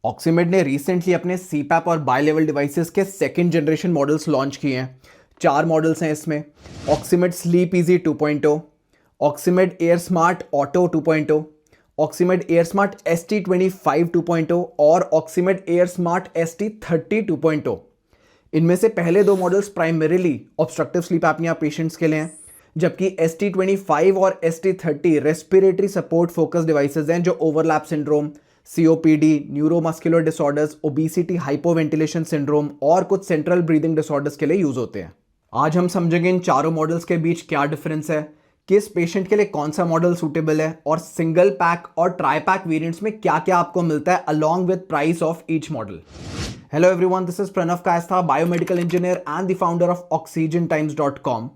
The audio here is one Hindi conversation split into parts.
ऑक्सीमेड ने रिसेंटली अपने सीपैप और बाई लेवल डिवाइसेस के सेकेंड जनरेशन मॉडल्स लॉन्च किए हैं। 4 मॉडल्स हैं इसमें। Oxymed sleep easy 2.0, Oxymed air smart auto 2.0, Oxymed air smart ST25 2.0 और ऑक्सीमेड एयर स्मार्ट ST30 2.0। इनमें से पहले 2 models primarily obstructive sleep apnoea patients के लिए हैं, जबकि ST25 और ST30 respiratory support focus devices हैं जो overlap syndrome, COPD, neuromuscular disorders, obesity, hypoventilation syndrome और कुछ सेंट्रल ब्रीदिंग डिसऑर्डर्स के लिए यूज होते हैं। आज हम समझेंगे इन चारों मॉडल्स के बीच क्या डिफरेंस है, किस पेशेंट के लिए कौन सा मॉडल सूटेबल है और सिंगल पैक और ट्राई पैक वेरिएंट्स में क्या क्या आपको मिलता है along with price of each model. Hello everyone, this is Pranav Kayastha, biomedical engineer and the founder of oxygentimes.com।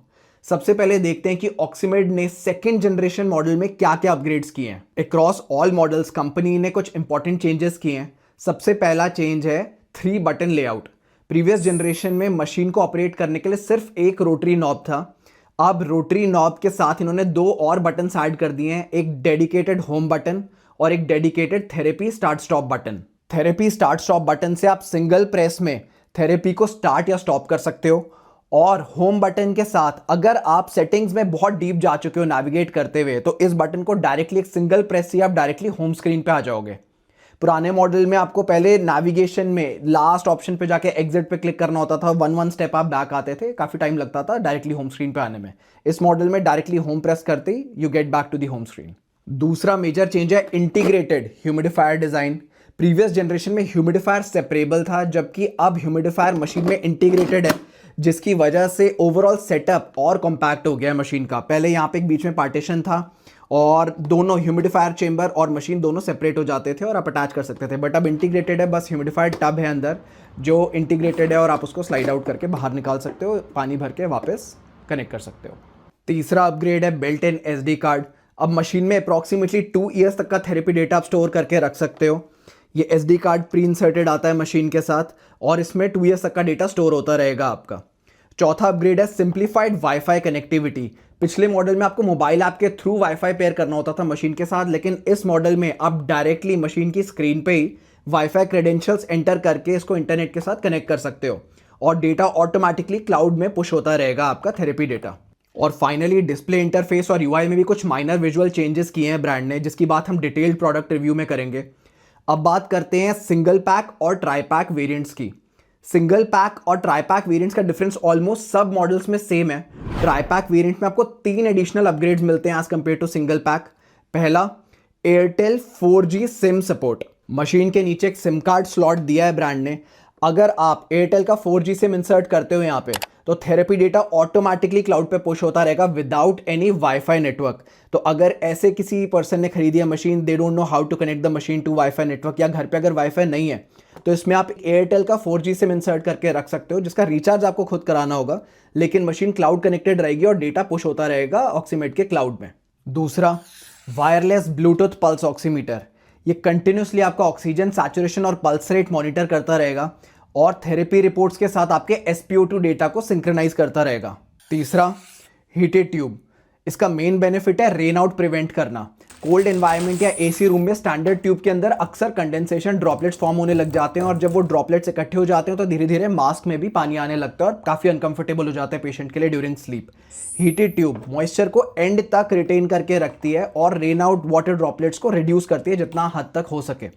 सबसे पहले देखते हैं कि ऑक्सीमेड ने सेकेंड जनरेशन मॉडल में क्या क्या अपग्रेड्स किए हैं। अक्रॉस ऑल मॉडल्स कंपनी ने कुछ इंपॉर्टेंट चेंजेस किए हैं। सबसे पहला चेंज है 3 बटन लेआउट। प्रीवियस जनरेशन में मशीन को ऑपरेट करने के लिए सिर्फ एक रोटरी नॉब था। अब रोटरी नॉब के साथ इन्होंने 2 और बटन ऐड कर दिए हैं, एक डेडिकेटेड होम बटन और एक dedicated therapy start stop button. Therapy start stop button से आप सिंगल प्रेस में थेरेपी को स्टार्ट या स्टॉप कर सकते हो, और होम बटन के साथ अगर आप सेटिंग्स में बहुत डीप जा चुके हो नेविगेट करते हुए, तो इस बटन को डायरेक्टली एक सिंगल प्रेस से आप डायरेक्टली होम स्क्रीन पे आ जाओगे। पुराने मॉडल में आपको पहले नेविगेशन में लास्ट ऑप्शन पे जाके एग्जिट पे क्लिक करना होता था, वन स्टेप आप बैक आते थे, काफी टाइम लगता था डायरेक्टली होम स्क्रीन पे आने में। इस मॉडल में डायरेक्टली होम प्रेस करते ही you get back to the home screen. दूसरा मेजर चेंज है integrated humidifier design. Previous generation में ह्यूमिडिफायर सेपरेबल था, जबकि अब ह्यूमिडिफायर मशीन में इंटीग्रेटेड है, जिसकी वजह से ओवरऑल सेटअप और कॉम्पैक्ट हो गया है मशीन का। पहले यहाँ पे एक बीच में पार्टीशन था और दोनों ह्यूमिडिफायर चेंबर और मशीन दोनों सेपरेट हो जाते थे और आप अटैच कर सकते थे, बट अब इंटीग्रेटेड है। बस ह्यूमिडिफायर टब है अंदर जो इंटीग्रेटेड है और आप उसको स्लाइड आउट करके बाहर निकाल सकते हो, पानी भर के वापस कनेक्ट कर सकते हो। तीसरा अपग्रेड है बिल्ट इन SD कार्ड। अब मशीन में अप्रॉक्सीमेटली 2 ईयर्स तक का थेरेपी डेटा आप स्टोर करके रख सकते हो। ये SD कार्ड प्री इंसर्टेड आता है मशीन के साथ और इसमें 2 ईयर्स तक का डेटा स्टोर होता रहेगा आपका। चौथा अपग्रेड है सिंप्लीफाइड वाईफाई कनेक्टिविटी। पिछले मॉडल में आपको मोबाइल ऐप के थ्रू वाईफाई पेयर करना होता था मशीन के साथ, लेकिन इस मॉडल में आप डायरेक्टली मशीन की स्क्रीन पे ही वाईफाई क्रेडेंशियल्स एंटर करके इसको इंटरनेट के साथ कनेक्ट कर सकते हो और डेटा ऑटोमेटिकली क्लाउड में पुश होता रहेगा आपका थेरेपी डेटा। और फाइनली डिस्प्ले इंटरफेस और UI में भी कुछ माइनर विजुअल चेंजेस किए हैं ब्रांड ने, जिसकी बात हम डिटेल्ड प्रोडक्ट रिव्यू में करेंगे। अब बात करते हैं सिंगल पैक और ट्राई पैक वेरिएंट्स की। सिंगल पैक और ट्राई पैक वेरिएंट्स का डिफरेंस ऑलमोस्ट सब मॉडल्स में सेम है। ट्राई पैक वेरिएंट में आपको 3 एडिशनल अपग्रेड्स मिलते हैं as compared to single pack. पहला, Airtel 4G SIM support. Machine के नीचे एक सिम कार्ड स्लॉट दिया है ब्रांड ने। अगर आप एयरटेल का 4G सिम इंसर्ट करते हो यहाँ पे, तो थेरेपी डेटा ऑटोमेटिकली क्लाउड पे पुश होता रहेगा विदाउट एनी वाईफाई नेटवर्क। तो अगर ऐसे किसी पर्सन ने खरीदी है machine, they don't know how to connect the machine to wifi network, या घर पे अगर वाईफाई नहीं है, तो इसमें आप एयरटेल का 4G सिम इंसर्ट करके रख सकते हो, जिसका रिचार्ज आपको खुद कराना होगा, लेकिन मशीन क्लाउड कनेक्टेड रहेगी और डेटा पुश होता रहेगा ऑक्सीमेड के क्लाउड में। दूसरा, वायरलेस ब्लूटूथ पल्स ऑक्सीमीटर। ये कंटिन्यूसली आपका ऑक्सीजन सैचुरेशन और पल्स रेट मॉनिटर करता रहेगा और थेरेपी रिपोर्ट्स के साथ आपके SpO2 डेटा को सिंक्रोनाइज करता रहेगा। तीसरा, हीटेड ट्यूब। इसका मेन बेनिफिट है रेन आउट प्रिवेंट करना। कोल्ड एनवायरनमेंट या AC रूम में स्टैंडर्ड ट्यूब के अंदर अक्सर कंडेंसेशन ड्रॉपलेट्स फॉर्म होने लग जाते हैं और जब वो ड्रॉपलेट्स इकट्ठे हो जाते हैं तो धीरे धीरे मास्क में भी पानी आने लगता है और काफ़ी अनकंफर्टेबल हो जाता है पेशेंट के लिए during sleep. Heated tube moisture को एंड तक रिटेन करके रखती है और रेन आउट वाटर ड्रॉपलेट्स को रिड्यूस करती है जितना हद तक हो सके।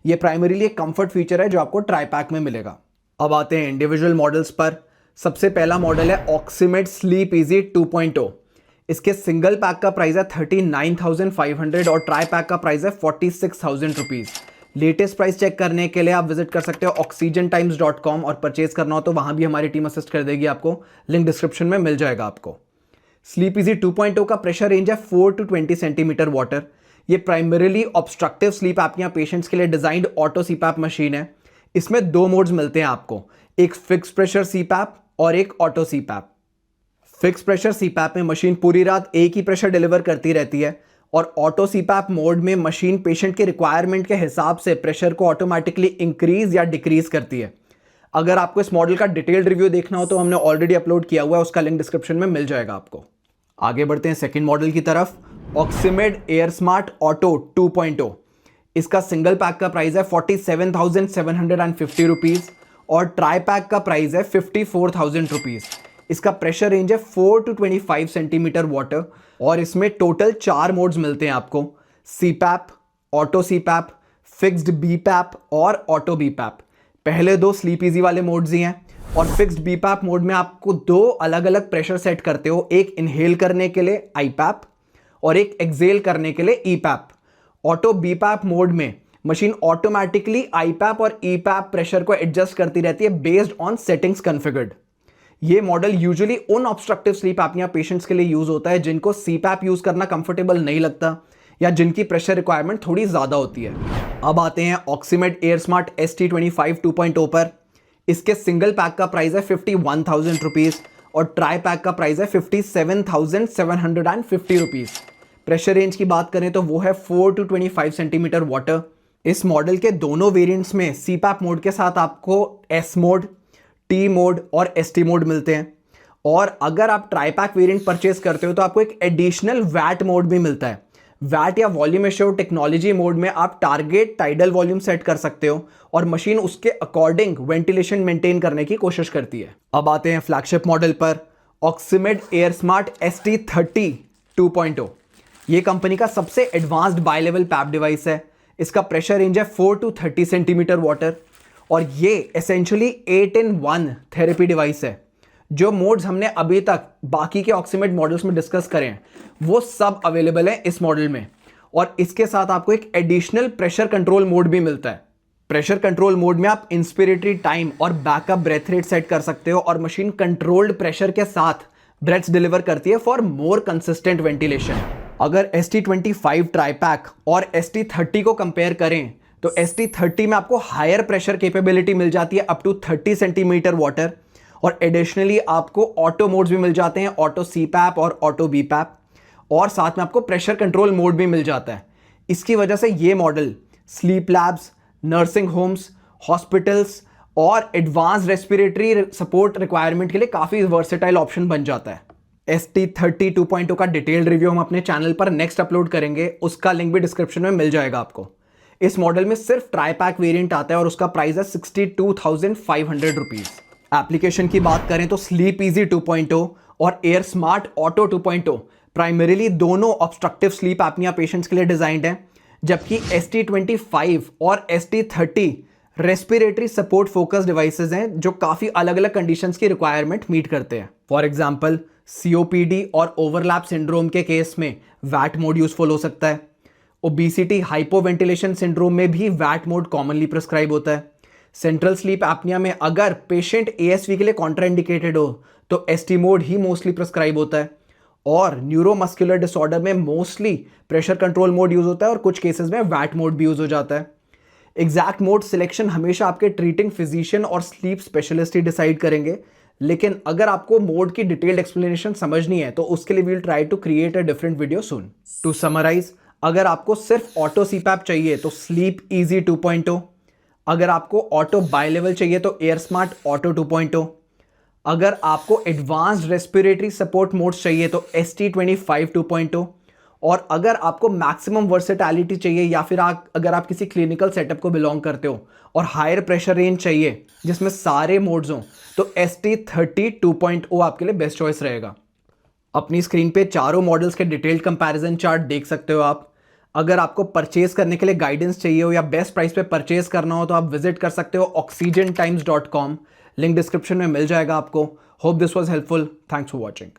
ये प्राइमरीली एक कंफर्ट फीचर है जो आपको ट्राई पैक में मिलेगा। अब आते हैं इंडिविजुअल मॉडल्स पर। सबसे पहला मॉडल है ऑक्सीमेड स्लीप इजी 2.0। इसके सिंगल पैक का प्राइस है 39,500 और ट्राई पैक का प्राइस है 46,000 रुपीज़। लेटेस्ट प्राइस चेक करने के लिए आप विजिट कर सकते हो oxygentimes.com और परचेज करना हो तो वहां भी हमारी टीम असिस्ट कर देगी आपको, लिंक डिस्क्रिप्शन में मिल जाएगा आपको। स्लीप इजी 2.0 का प्रेशर रेंज है 4 to 20 सेंटीमीटर वाटर। ये primarily obstructive sleep apnoea patients के लिए डिजाइंड ऑटो सीपैप मशीन है। इसमें 2 मोड्स मिलते हैं आपको, एक फिक्स प्रेशर सीपैप और एक auto CPAP. Fix pressure CPAP में मशीन पूरी रात एक ही प्रेशर डिलीवर करती रहती है और ऑटो सीपैप मोड में मशीन पेशेंट के रिक्वायरमेंट के हिसाब से प्रेशर को ऑटोमेटिकली इंक्रीज या डिक्रीज करती है। अगर आपको इस मॉडल का डिटेल्ड रिव्यू देखना हो तो हमने ऑलरेडी अपलोड किया हुआ है, उसका लिंक डिस्क्रिप्शन में मिल जाएगा आपको। आगे बढ़ते हैं सेकेंड मॉडल की तरफ, ऑक्सीमेड एयर स्मार्ट ऑटो 2.0। इसका सिंगल पैक का प्राइस है 47,750 रुपीज़ और ट्राई पैक का प्राइस है 54,000 रुपीज़। इसका प्रेशर रेंज है 4 to 25 सेंटीमीटर वाटर और इसमें टोटल 4 मोड्स मिलते हैं आपको, CPAP, auto CPAP, fixed BPAP और ऑटो BPAP। पहले 2 स्लीप इजी वाले मोड्स ही हैं और फिक्स्ड BPAP मोड में आपको 2 अलग अलग प्रेशर सेट करते हो, एक इनहेल करने के लिए IPAP और एक एक्सेल करने के लिए EPAP। ऑटो BPAP मोड में मशीन ऑटोमेटिकली IPAP और EPAP प्रेशर को एडजस्ट करती रहती है बेस्ड ऑन सेटिंग्स कॉन्फ़िगर्ड। ये मॉडल यूजुअली उन ऑब्स्ट्रक्टिव स्लीप एपनिया पेशेंट्स के लिए यूज होता है जिनको CPAP यूज करना कंफर्टेबल नहीं लगता या जिनकी प्रेशर रिक्वायरमेंट थोड़ी ज्यादा होती है। अब आते हैं ऑक्सीमेड एयरस्मार्ट ST25 2.0 पर। इसके सिंगल पैक का प्राइस है 51,000 रुपीज़ और ट्राई पैक का प्राइस है 57,750 रुपीज़। प्रेशर रेंज की बात करें तो वो है 4 to 25 सेंटीमीटर वाटर। इस मॉडल के दोनों वेरिएंट्स में CPAP मोड के साथ आपको S मोड, T मोड और ST मोड मिलते हैं और अगर आप ट्राई पैक वेरिएंट परचेज करते हो तो आपको एक एडिशनल वैट मोड भी मिलता है। वैट या वॉल्यूम एश्योर्ड टेक्नोलॉजी मोड में आप टारगेट टाइडल वॉल्यूम सेट कर सकते हो और मशीन उसके अकॉर्डिंग वेंटिलेशन मेंटेन करने की कोशिश करती है। अब आते हैं फ्लैगशिप मॉडल पर, ऑक्सीमेड एयरस्मार्ट ST30 2.0। ये कंपनी का सबसे advanced bilevel PAP device है। इसका प्रेशर रेंज है 4 to 30 सेंटीमीटर वाटर और ये एसेंशियली 8-in-1 थेरेपी डिवाइस है। जो मोड्स हमने अभी तक बाकी के ऑक्सीमेड मॉडल्स में डिस्कस करे हैं वो सब अवेलेबल है इस मॉडल में और इसके साथ आपको एक एडिशनल प्रेशर कंट्रोल मोड भी मिलता है। प्रेशर कंट्रोल मोड में आप इंस्पिरेटरी टाइम और बैकअप ब्रेथ रेट सेट कर सकते हो और मशीन कंट्रोल्ड प्रेशर के साथ ब्रेथ्स डिलीवर करती है फॉर मोर कंसिस्टेंट वेंटिलेशन। अगर ST25 ट्राई पैक और ST30 को कंपेयर करें तो ST30 में आपको हायर प्रेशर कैपेबिलिटी मिल जाती है अप टू 30 सेंटीमीटर वाटर और एडिशनली आपको ऑटो मोड्स भी मिल जाते हैं, ऑटो CPAP और ऑटो BPAP और साथ में आपको प्रेशर कंट्रोल मोड भी मिल जाता है। इसकी वजह से ये model sleep labs, nursing homes, hospitals और एडवांस रेस्पिरेटरी सपोर्ट रिक्वायरमेंट के लिए काफ़ी वर्सेटाइल ऑप्शन बन जाता है। ST30 2.0 का डिटेल्ड रिव्यू हम अपने चैनल पर नेक्स्ट अपलोड करेंगे, उसका लिंक भी डिस्क्रिप्शन में मिल जाएगा आपको। इस मॉडल में सिर्फ ट्राई पैक वेरिएंट आता है और उसका प्राइस है 62,500 रुपीज़। एप्लीकेशन की बात करें तो स्लीप इजी 2.0 और एयर स्मार्ट ऑटो 2.0 प्राइमरीली दोनों ऑब्स्ट्रक्टिव स्लीप एपनिया पेशेंट्स के लिए डिजाइंड है, जबकि ST25 और ST30 respiratory support focus devices हैं जो काफ़ी अलग अलग कंडीशंस की रिक्वायरमेंट मीट करते हैं। फॉर एग्जांपल COPD और ओवरलैप सिंड्रोम के केस में वैट मोड यूजफुल हो सकता है। ओबेसिटी हाइपोवेंटिलेशन सिंड्रोम में भी वैट मोड कॉमनली प्रिस्क्राइब होता है। सेंट्रल स्लीप एपनिया में अगर पेशेंट ASV के लिए कॉन्ट्राइंडिकेटेड हो तो ST मोड ही मोस्टली प्रिस्क्राइब होता है और न्यूरोमस्कुलर डिसऑर्डर में mostly pressure control mode use होता है और कुछ केसेस में वैट मोड भी यूज हो जाता है। एग्जैक्ट मोड सिलेक्शन हमेशा आपके ट्रीटिंग फिजिशियन और स्लीप स्पेशलिस्ट ही डिसाइड करेंगे, लेकिन अगर आपको मोड की डिटेल्ड एक्सप्लेनेशन समझनी है तो उसके लिए we will try to create a different video soon. To summarise, अगर आपको सिर्फ ऑटो CPAP चाहिए तो स्लीप इजी 2.0, अगर आपको ऑटो बाई लेवल चाहिए तो एयर स्मार्ट ऑटो 2.0, अगर आपको एडवांस्ड रेस्पिरेटरी सपोर्ट मोड्स चाहिए तो ST25 2.0 और अगर आपको मैक्सिमम वर्सेटैलिटी चाहिए या फिर अगर आप किसी क्लिनिकल सेटअप को बिलोंग करते हो और हायर प्रेशर रेंज चाहिए जिसमें सारे मोड्स हों तो ST30 2.0 आपके लिए बेस्ट चॉइस रहेगा। अपनी स्क्रीन पे चारों मॉडल्स के डिटेल्ड कंपैरिजन चार्ट देख सकते हो आप। अगर आपको परचेज करने के लिए गाइडेंस चाहिए हो या बेस्ट प्राइस पे परचेज करना हो तो आप विजिट कर सकते हो oxygentimes.com, लिंक डिस्क्रिप्शन में मिल जाएगा आपको। Hope this was helpful. Thanks for watching.